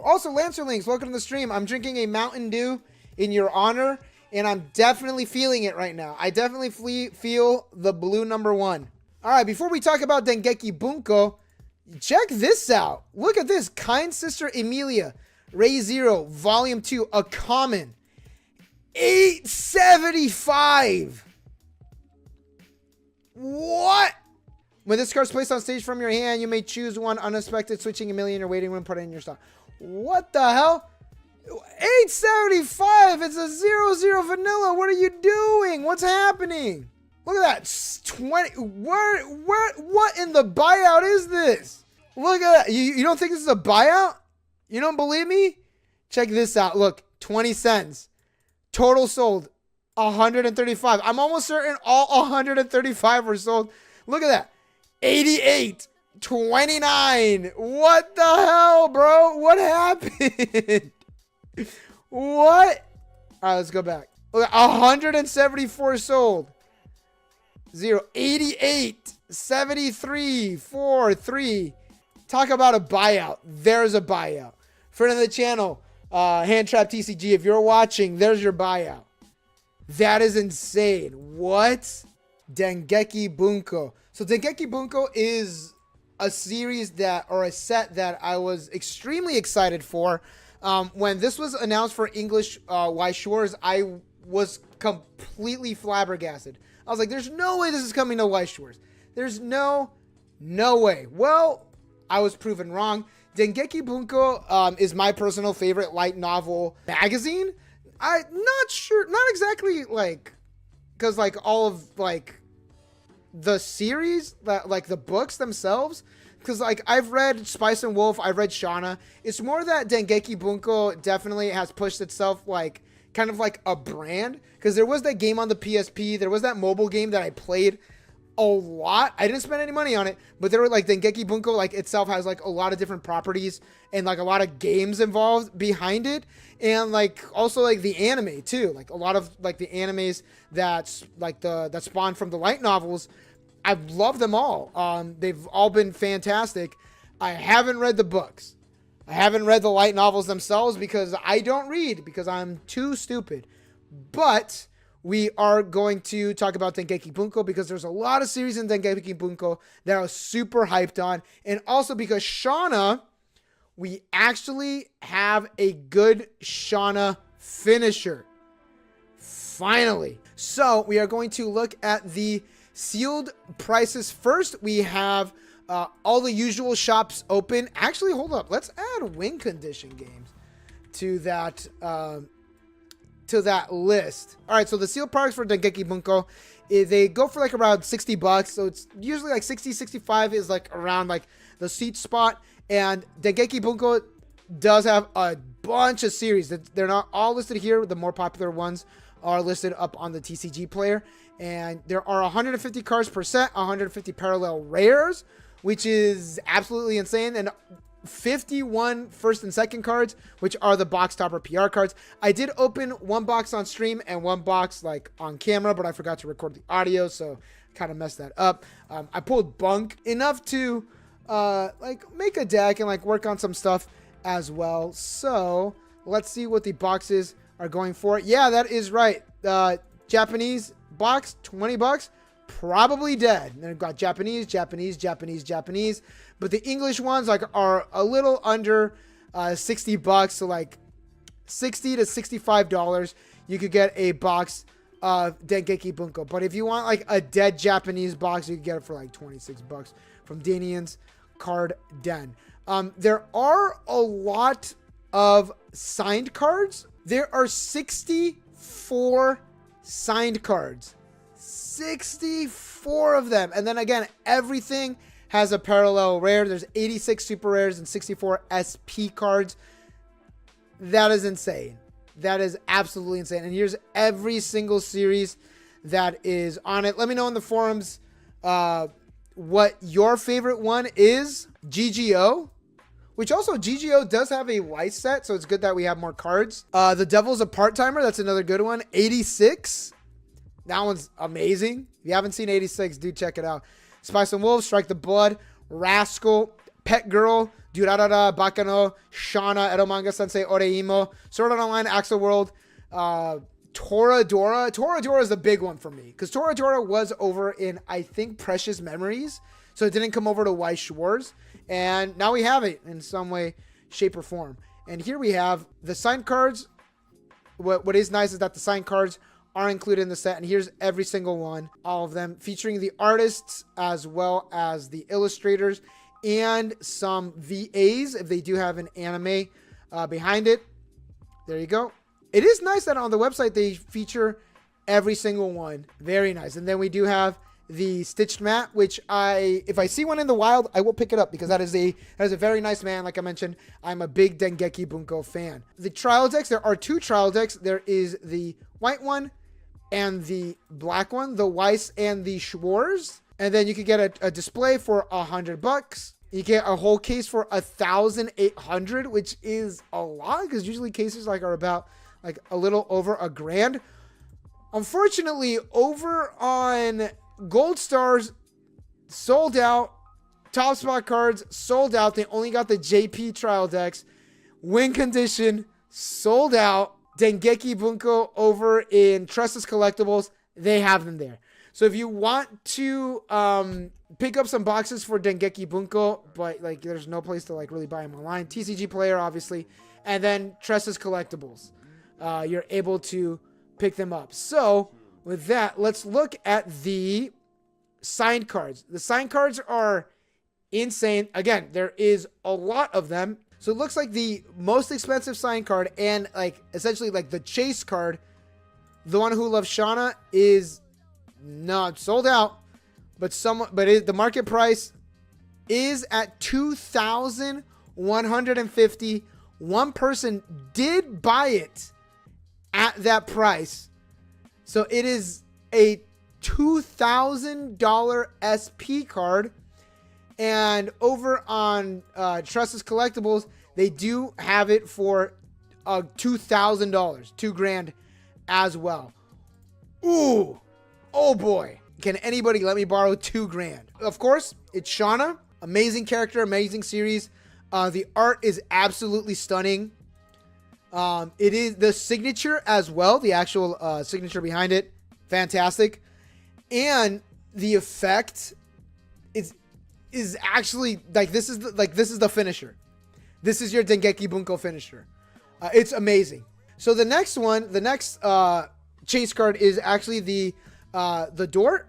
Also, Lancer Links, welcome to the stream. I'm drinking a Mountain Dew in your honor, and I'm definitely feeling it right now. I definitely feel the blue #1. All right, before we talk about Dengeki Bunko, check this out. Look at this. Kind Sister Emilia, ReZero, Volume 2, a common. $8.75. What? When this card's placed on stage from your hand, you may choose one unexpected, switching Emilia in your waiting room, put it in your stock. What the hell? $8.75. It's a 0-0 vanilla. What are you doing? What's happening? Look at that. 20. What in the buyout is this? Look at that. You don't think this is a buyout? You don't believe me? Check this out. Look, 20 cents. Total sold 135. I'm almost certain all 135 were sold. Look at that. 88, 29. What the hell, bro? What happened? What? All right, let's go back. Look, 174 sold. 0, 88, 73, 4, 3. Talk about a buyout. There's a buyout. Friend of the channel, Handtrap TCG, if you're watching, there's your buyout. That is insane. What? Dengeki Bunko. So Dengeki Bunko is a series that, or a set that I was extremely excited for. When this was announced for English Weiss Schwarz, I was completely flabbergasted. I was like, there's no way this is coming to Weiss Schwarz. There's no way. Well, I was proven wrong. Dengeki Bunko is my personal favorite light novel magazine. I'm not sure, not exactly like, because like all of like the series, that like the books themselves, because like I've read Spice and Wolf, I've read Shauna. It's more that Dengeki Bunko definitely has pushed itself like kind of like a brand, because there was that game on the PSP, there was that mobile game that I played a lot. I didn't spend any money on it, but there were like Dengeki Bunko like itself has like a lot of different properties and like a lot of games involved behind it, and like also like the anime too, like a lot of like the animes that's like that spawned from the light novels. I've loved them all. They've all been fantastic. I haven't read the books. I haven't read the light novels themselves because I don't read, because I'm too stupid. But we are going to talk about Dengeki Bunko because there's a lot of series in Dengeki Bunko that I was super hyped on. And also because Shauna, we actually have a good Shauna finisher. Finally. So we are going to look at the sealed prices first. We have all the usual shops open. Actually, hold up. Let's add win condition games to that list. All right, so the sealed products for Dengeki Bunko, they go for like around $60. So it's usually like 60, 65 is like around like the sweet spot. And Dengeki Bunko does have a bunch of series. They're not all listed here. The more popular ones are listed up on the TCG player. And there are 150 cards per set, 150 parallel rares, which is absolutely insane. And 51 first and second cards, which are the box topper PR cards. I did open one box on stream and one box like on camera, but I forgot to record the audio, so kind of messed that up. I pulled bunk enough to like make a deck and like work on some stuff as well. So let's see what the boxes are going for. Yeah, that is right. Japanese box, $20, probably dead. And then we've got Japanese, but the English ones like are a little under $60, so like $60 to $65 you could get a box of Dengeki Bunko. But if you want like a dead Japanese box, you can get it for like $26 from Danian's Card Den. There are a lot of signed cards. There are 64 signed cards, 64 of them. And then again, everything has a parallel rare. There's 86 super rares and 64 SP cards. That is insane. That is absolutely insane. And here's every single series that is on it. Let me know in the forums what your favorite one is. GGO, which also GGO does have a Weiss set, so it's good that we have more cards. The Devil's a Part-Timer, that's another good one. 86, that one's amazing. If you haven't seen 86, do check it out. Spice and Wolves, Strike the Blood, Rascal, Pet Girl, Durarara, Bakano, Shana, Edo Manga Sensei, Oreimo, Sword Art Online, Axel World, Toradora. Toradora is the big one for me because Toradora was over in, I think, Precious Memories. So it didn't come over to Weiss Schwarz. And now we have it in some way, shape, or form. And here we have the signed cards. What is nice is that the signed cards are included in the set. And here's every single one, all of them, featuring the artists as well as the illustrators and some VAs if they do have an anime behind it. There you go. It is nice that on the website they feature every single one. Very nice. And then we do have the stitched mat, which if I see one in the wild, I will pick it up because that is a very nice man. Like I mentioned, I'm a big Dengeki Bunko fan. The trial decks, there are 2 trial decks. There is the white one and the black one, the Weiss and the Schwarz. And then you could get a display for $100. You get a whole case for 1,800, which is a lot because usually cases are about a little over $1,000. Unfortunately, over on Gold Stars, sold out. Top Spot cards, sold out. They only got the JP trial decks. Win condition, sold out. Dengeki Bunko over in Trustless Collectibles, they have them there. So if you want to pick up some boxes for Dengeki Bunko, but there's no place to really buy them online, TCG Player, obviously, and then Trustless Collectibles, you're able to pick them up. So with that, let's look at the signed cards. The signed cards are insane. Again, there is a lot of them. So it looks like the most expensive signed card and essentially the chase card, the one who loves Shauna, is not sold out, but the market price is at $2,150. One person did buy it at that price. So it is a $2,000 SP card. And over on Trustless Collectibles, they do have it for $2,000, $2,000 as well. Ooh, oh boy. Can anybody let me borrow $2,000? Of course, it's Shauna. Amazing character, amazing series. The art is absolutely stunning. It is the signature as well, the actual signature behind it, fantastic. And the effect is actually this is the finisher. This is your Dengeki Bunko finisher. It's amazing. So the next one, the next chase card is actually the door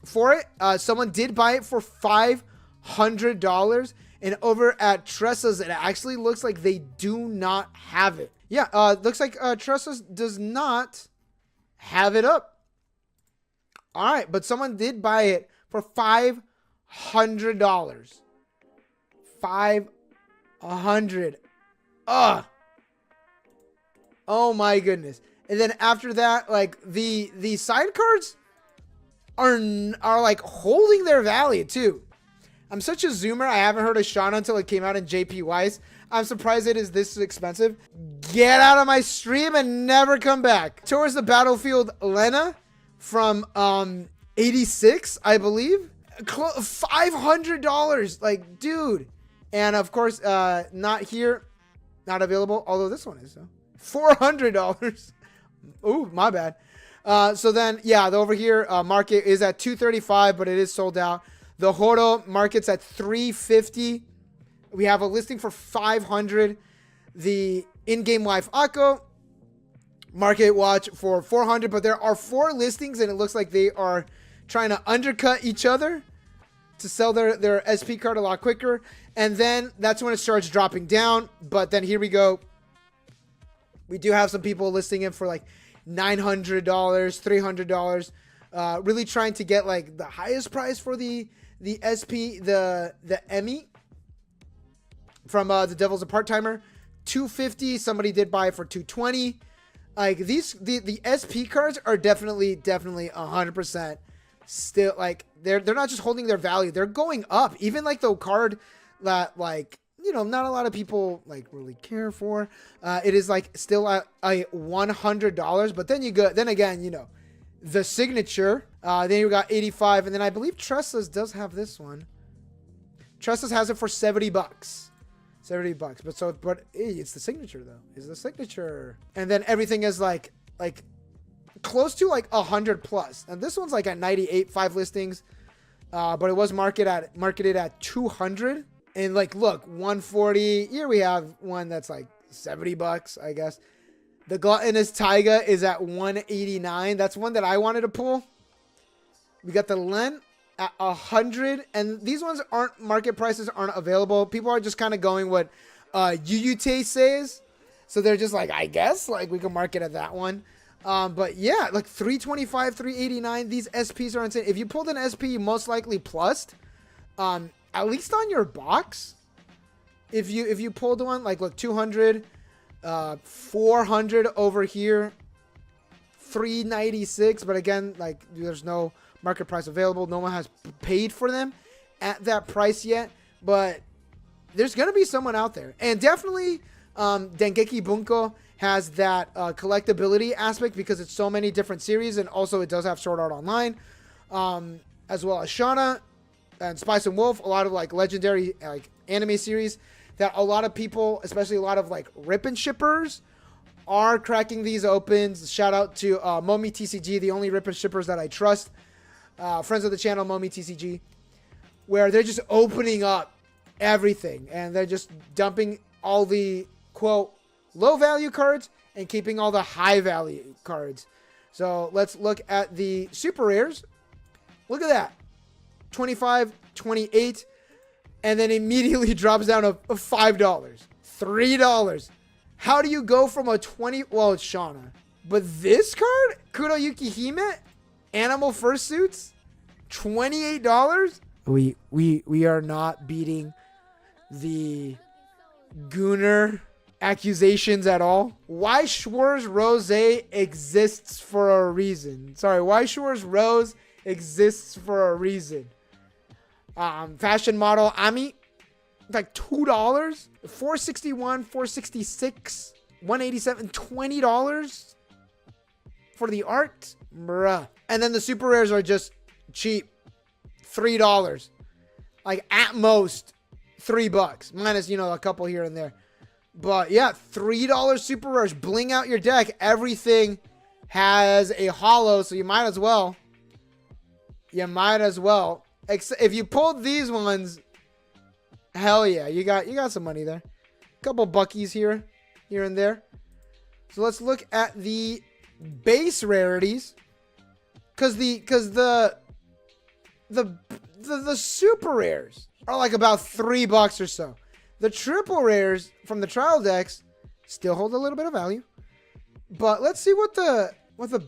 for it. Someone did buy it for $500. And over at Tressa's, it actually looks like they do not have it. Yeah, looks like Tressa's does not have it up. All right, but someone did buy it for $500. $500. Oh my goodness. And then after that, the side cards are holding their value too. I'm such a zoomer. I haven't heard of Shauna until it came out in JP Weiss. I'm surprised it is this expensive. Get out of my stream and never come back. Towards the Battlefield Lena from 86, I believe. $500. Dude. And of course, not here. Not available. Although this one is, though. $400. Ooh, my bad. So then, yeah, over here, market is at $235, but it is sold out. The Horo market's at $350. We have a listing for $500. The in-game wife Akko market watch for $400, but there are 4 listings, and it looks like they are trying to undercut each other to sell their SP card a lot quicker. And then that's when it starts dropping down. But then here we go. We do have some people listing it for $900, $300. Really trying to get the highest price for the SP, the Emmy from the Devil's a Part-Timer. $250. Somebody did buy it for $220. The SP cards are definitely 100% still they're not just holding their value, they're going up. Even the card that not a lot of people really care for, it is still at a $100. But then again the signature, then you got 85, and then I believe Tressa's does have this one. Tressus has it for 70 bucks. 70 bucks. But hey, it's the signature though. It's the signature. And then everything is like close to like 100 plus. And this one's like at 98, 5 listings. But it was marketed at 200. And like, look, 140. Here we have one that's like 70 bucks, I guess. The Gluttonous Taiga is at 189. That's one that I wanted to pull. We got the Len at 100. And these ones aren't, market prices aren't available. People are just kind of going what Yuyute says. So they're just like, I guess, like we can market at that one. But yeah, like 325, 389. These SPs are insane. If you pulled an SP, you most likely plussed. At least on your box. If you pulled one, like look, 200, 400 over here, 396. But again, like there's no market price available. No one has paid for them at that price yet. But there's gonna be someone out there, and definitely Dengeki Bunko has that collectability aspect because it's so many different series, and also it does have Sword Art Online, as well as Shauna and Spice and Wolf, a lot of like legendary like anime series that a lot of people, especially a lot of like rip and shippers, are cracking these opens. Shout out to Momi TCG, the only rip and shippers that I trust, friends of the channel, Momi TCG, where they're just opening up everything and they're just dumping all the quote low value cards and keeping all the high value cards. So let's look at the super rares. Look at that. 25, 28, and then immediately drops down to $5, $3. How do you go from a 20? Well, it's Shauna, but this card, Kuroyuki Hime, Animal Fursuits, $28. We are not beating the Gooner accusations at all. Weiss Schwarz Rose exists for a reason. Sorry, Weiss Schwarz Rose exists for a reason. Fashion model Ami, like $2, $461, $466, $187, $20 for the art, bruh. And then the super rares are just cheap, $3, like at most $3, minus a couple here and there. But yeah, $3 super rares. Bling out your deck. Everything has a holo, so you might as well. If you pulled these ones, hell yeah, you got some money there. Couple buckies here and there. So let's look at the base rarities, because the super rares are like about $3 or so. The triple rares from the trial decks still hold a little bit of value, but let's see what the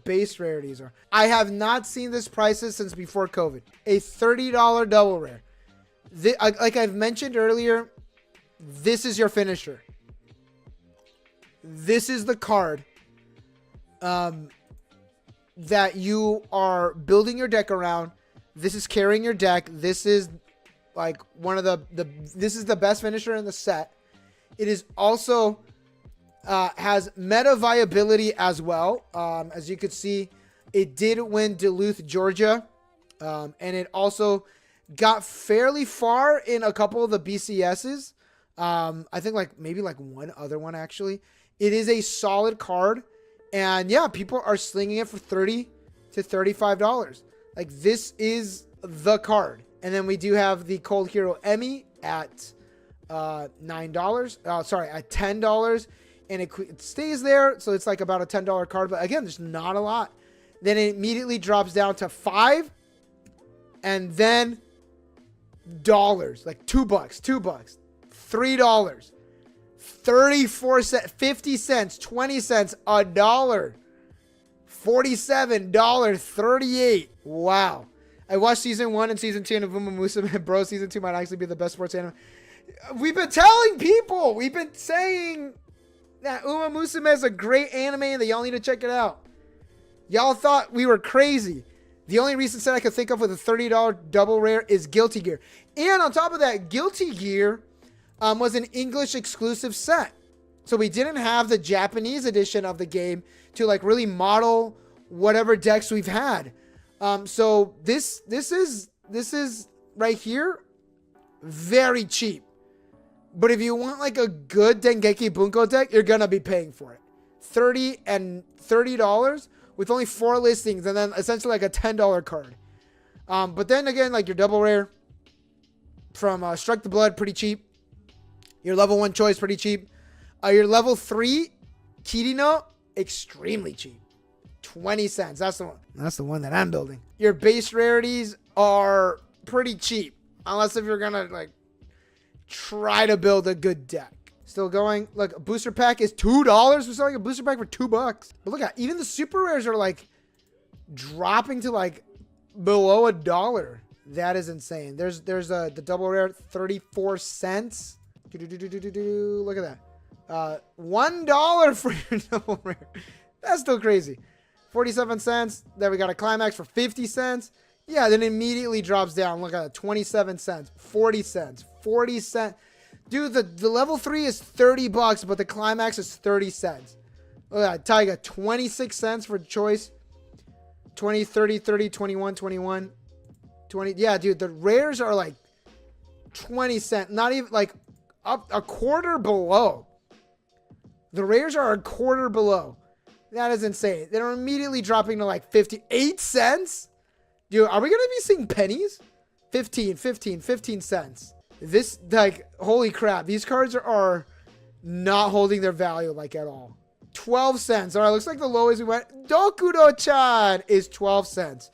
base rarities are. I have not seen this prices since before COVID. A $30 double rare. Like I've mentioned earlier, this is your finisher. This is the card that you are building your deck around. This is carrying your deck. This is like one of this is the best finisher in the set. It is also has meta viability as well. As you could see, it did win Duluth, Georgia. And it also got fairly far in a couple of the BCSs. I think maybe one other one actually. It is a solid card. And yeah, people are slinging it for $30 to $35. Like, this is the card. And then we do have the Cold Hero Emmy at $9. Sorry, at $10. And it stays there, so it's like about a $10 card. But again, there's not a lot. Then it immediately drops down to $5, and then dollars, like $2, $3, 34 cents, 50 cents, 20 cents, $1, $47, 38. Wow. I watched season 1 and season 2 of Uma Musume. Bro, season 2 might actually be the best sports anime. We've been telling people, we've been saying that Uma Musume is a great anime and that y'all need to check it out. Y'all thought we were crazy. The only recent set I could think of with a $30 double rare is Guilty Gear. And on top of that, Guilty Gear was an English exclusive set. So we didn't have the Japanese edition of the game to really model whatever decks we've had. So this is right here, very cheap. But if you want like a good Dengeki Bunko deck, you're gonna be paying for it. $30 with only 4 listings, and then essentially like a $10 card. But then again, like your double rare from Strike the Blood, pretty cheap. Your level 1 choice, pretty cheap. Your level 3 Kirino, extremely cheap. 20 cents. That's the one. That's the one that I'm building. Your base rarities are pretty cheap, unless if you're gonna like try to build a good deck. Still going. Look, a booster pack is $2. We're selling a booster pack for $2. But look at, even the super rares are like dropping to like below $1. That is insane. There's the double rare, 34 cents. Look at that. $1 for your double rare. That's still crazy. 47 cents. Then we got a climax for 50 cents. Yeah, then immediately drops down. Look at that. 27 cents. 40 cents. 40 cents. Dude, the level 3 is $30, but the climax is 30 cents. Look at that. Taiga, 26 cents for choice. 20, 30, 30, 21, 21. 20. Yeah, dude, the rares are like 20 cents. Not even like up a quarter below. The rares are a quarter below. That is insane. They're immediately dropping to like 58 cents. Dude, are we going to be seeing pennies? 15 cents. This, like, holy crap. These cards are not holding their value, like, at all. 12 cents. All right, looks like the lowest we went. Dokuro-chan is 12 cents.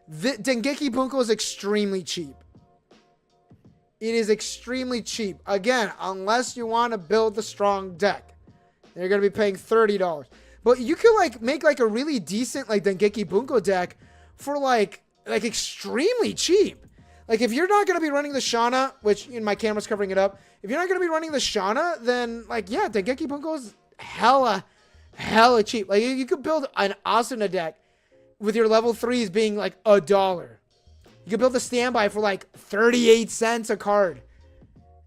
Dengeki Bunko is extremely cheap. It is extremely cheap. Again, unless you want to build the strong deck. You're going to be paying $30. But you could, like, make, like, a really decent, like, Dengeki Bunko deck for, like extremely cheap. Like, if you're not going to be running the Shana, which my camera's covering it up. If you're not going to be running the Shana, then, like, yeah, Dengeki Bunko is hella cheap. Like, you could build an Asuna deck with your level 3s being, like, $1. You could build a standby for, like, 38 cents a card.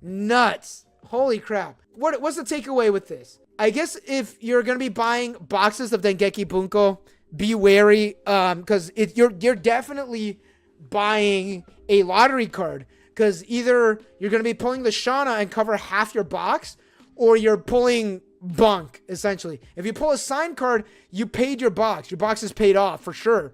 Nuts. Holy crap. What's the takeaway with this? I guess if you're going to be buying boxes of Dengeki Bunko, be wary, because you're definitely buying a lottery card, because either you're going to be pulling the Shana and cover half your box, or you're pulling bunk, essentially. If you pull a sign card, you paid your box. Your box is paid off for sure,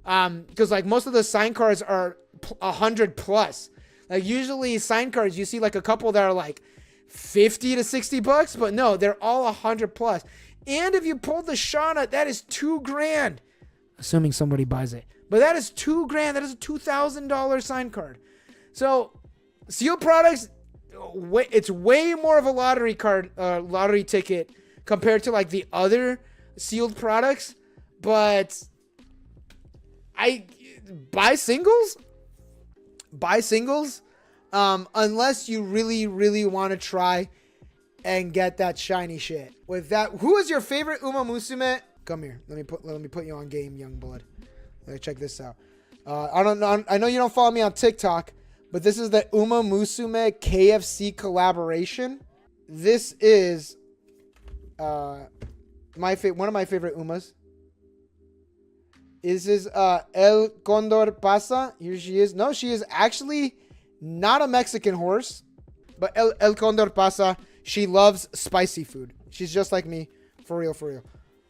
because like most of the sign cards are 100 plus. Like usually sign cards, you see like a couple that are like 50 to 60 bucks, but no, they're all 100 plus. And if you pull the Shana, that is $2,000. Assuming somebody buys it. But that is $2,000. That is a $2,000 sign card. So, sealed products, it's way more of a lottery card, lottery ticket compared to like the other sealed products. But I buy singles. Unless you really want to try and get that shiny shit. With that, who is your favorite Uma Musume? Come here. Let me put you on game, young blood. Check this out. I know you don't follow me on TikTok, but this is the Uma Musume KFC collaboration. This is one of my favorite Umas. This is El Condor Pasa. Here she is. No, she is actually not a Mexican horse, but El Condor Pasa. She loves spicy food. She's just like me. For real.